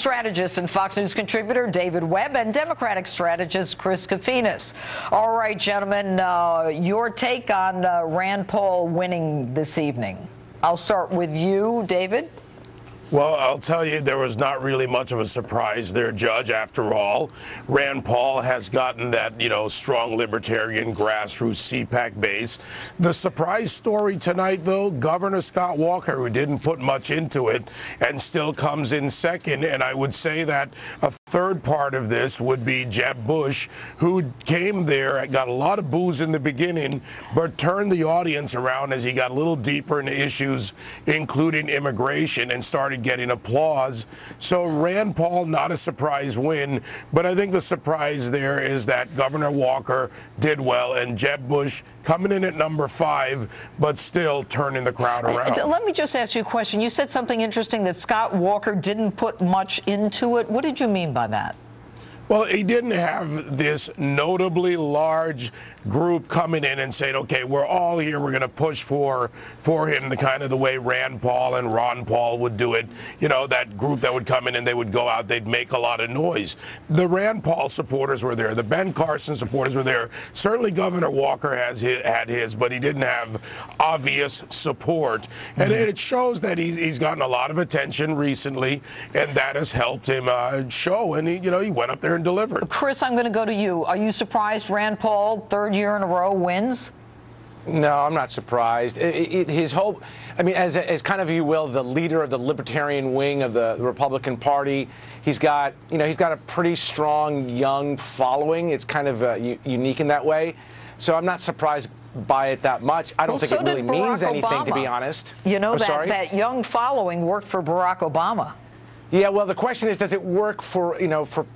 strategist and Fox News contributor David Webb and Democratic strategist Chris Kofinas. All right, gentlemen, your take on Rand Paul winning this evening. I'll start with you, David. Well, I'll tell you, there was not really much of a surprise there, Judge. After all, Rand Paul has gotten that, strong libertarian grassroots CPAC base. The surprise story tonight, though, Governor Scott Walker, who didn't put much into it and still comes in second. And I would say that a third part of this would be Jeb Bush, who came there, got a lot of boos in the beginning, but turned the audience around as he got a little deeper into issues, including immigration, and started getting applause. So Rand Paul, not a surprise win, but I think the surprise there is that Governor Walker did well and Jeb Bush coming in at number 5, but still turning the crowd around. Let me just ask you a question. You said something interesting, that Scott Walker didn't put much into it. What did you mean by that? Well, he didn't have this notably large group coming in and saying, okay, we're all here, we're going to push for him, the kind of the way Rand Paul and Ron Paul would do it. That group that would come in and they would go out, they'd make a lot of noise. The Rand Paul supporters were there. The Ben Carson supporters were there. Certainly Governor Walker had his, but he didn't have obvious support. And it shows that he's gotten a lot of attention recently, and that has helped him show. And he went up there and delivered. Chris, I'm going to go to you. Are you surprised Rand Paul, third year in a row, wins? No, I'm not surprised. His hope, as kind of, if you will, the leader of the libertarian wing of the Republican Party, he's got a pretty strong young following. It's kind of unique in that way. So I'm not surprised by it that much. I don't think it really means anything, to be honest. That young following worked for Barack Obama. Yeah, well, the question is, does it work for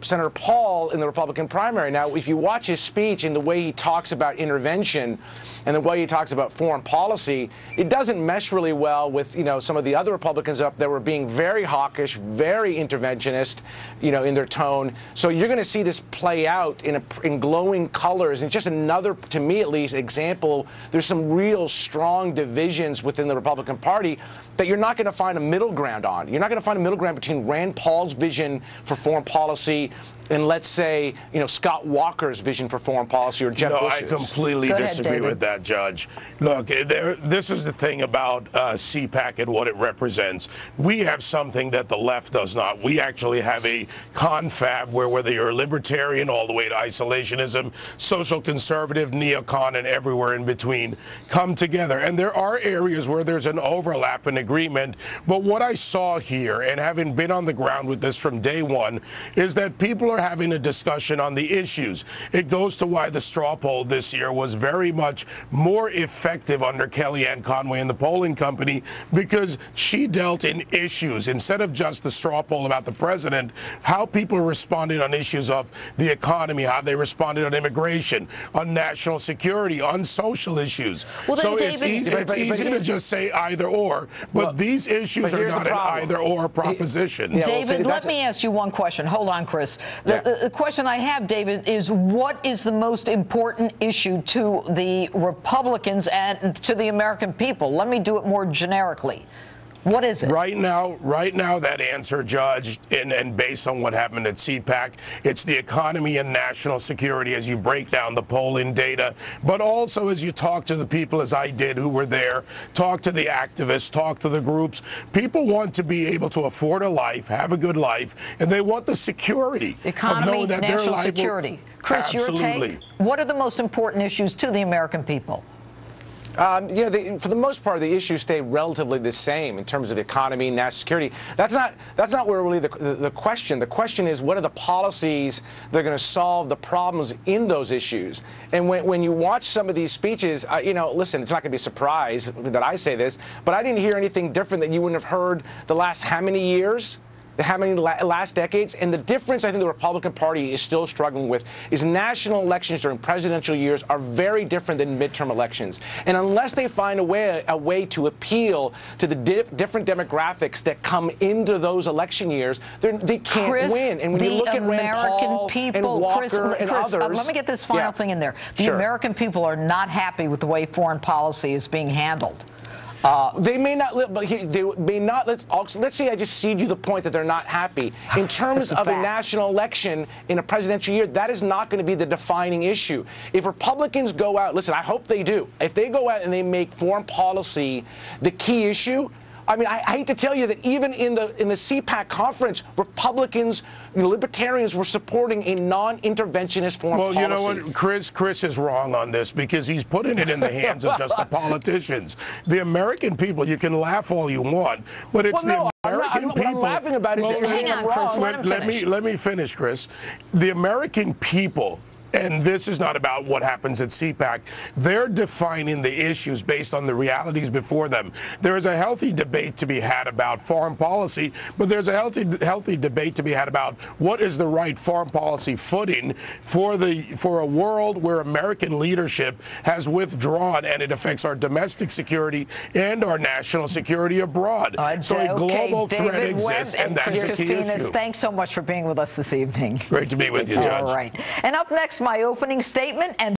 Senator Paul in the Republican primary? Now, if you watch his speech and the way he talks about intervention and the way he talks about foreign policy, it doesn't mesh really well with, some of the other Republicans up there were being very hawkish, very interventionist, in their tone. So you're going to see this play out in glowing colors, and just another, to me at least, example. There's some real strong divisions within the Republican Party that you're not going to find a middle ground on. You're not going to find a middle ground between Rand Paul's vision for foreign policy and, let's say, Scott Walker's vision for foreign policy, or Jeb Bush's. I completely disagree with that, Judge. Look, this is the thing about CPAC and what it represents. We have something that the left does not. We actually have a confab where, whether you're a libertarian all the way to isolationism, social conservative, neocon, and everywhere in between, come together. And there are areas where there's an overlap and agreement. But what I saw here, and having been on the ground with this from day one, is that people are having a discussion on the issues. It goes to why the straw poll this year was very much more effective under Kellyanne Conway and the polling company, because she dealt in issues instead of just the straw poll about the president, how people responded on issues of the economy, how they responded on immigration, on national security, on social issues. Well, so it's easy to just say either or, but these issues are not an either or proposition. David, let me ask you one question. Hold on, Chris. The question I have, David, is what is the most important issue to the Republicans and to the American people? Let me do it more generically. What is it? Right now, that answer, Judge, and based on what happened at CPAC, it's the economy and national security as you break down the polling data, but also as you talk to the people, as I did, who were there, talk to the activists, talk to the groups. People want to be able to afford a life, have a good life, and they want the security economy, of knowing that national their life security. Chris, absolutely. Your take? What are the most important issues to the American people? For the most part, the issues stay relatively the same in terms of economy, national security. That's not where really the question. The question is, what are the policies that are going to solve the problems in those issues? And when you watch some of these speeches, listen, it's not going to be a surprise that I say this, but I didn't hear anything different that you wouldn't have heard the last how many years? How many last decades? And the difference I think the Republican Party is still struggling with is national elections during presidential years are very different than midterm elections. And unless they find a way to appeal to the different demographics that come into those election years, they can't win. And when you look at Rand Paul and Walker and others... let me get this final thing in there. The American people are not happy with the way foreign policy is being handled. They may not, but they may not. Let's say I just cede you the point that they're not happy. In terms of a national election in a presidential year, that is not going to be the defining issue. If Republicans go out, listen, I hope they do. If they go out and they make foreign policy the key issue, I mean, I hate to tell you that even in the CPAC conference, Republicans, libertarians were supporting a non-interventionist foreign policy. Well, you know what, Chris is wrong on this because he's putting it in the hands of just the politicians. The American people, you can laugh all you want, but it's the American people. What I'm laughing about is hang on, Chris, let me finish, Chris. The American people. And this is not about what happens at CPAC. They're defining the issues based on the realities before them. There is a healthy debate to be had about foreign policy, but there's a healthy debate to be had about what is the right foreign policy footing for a world where American leadership has withdrawn and it affects our domestic security and our national security abroad. So a global threat exists, and that's a key issue. Thanks so much for being with us this evening. Great to be with you, Judge. All right. And up next, my opening statement and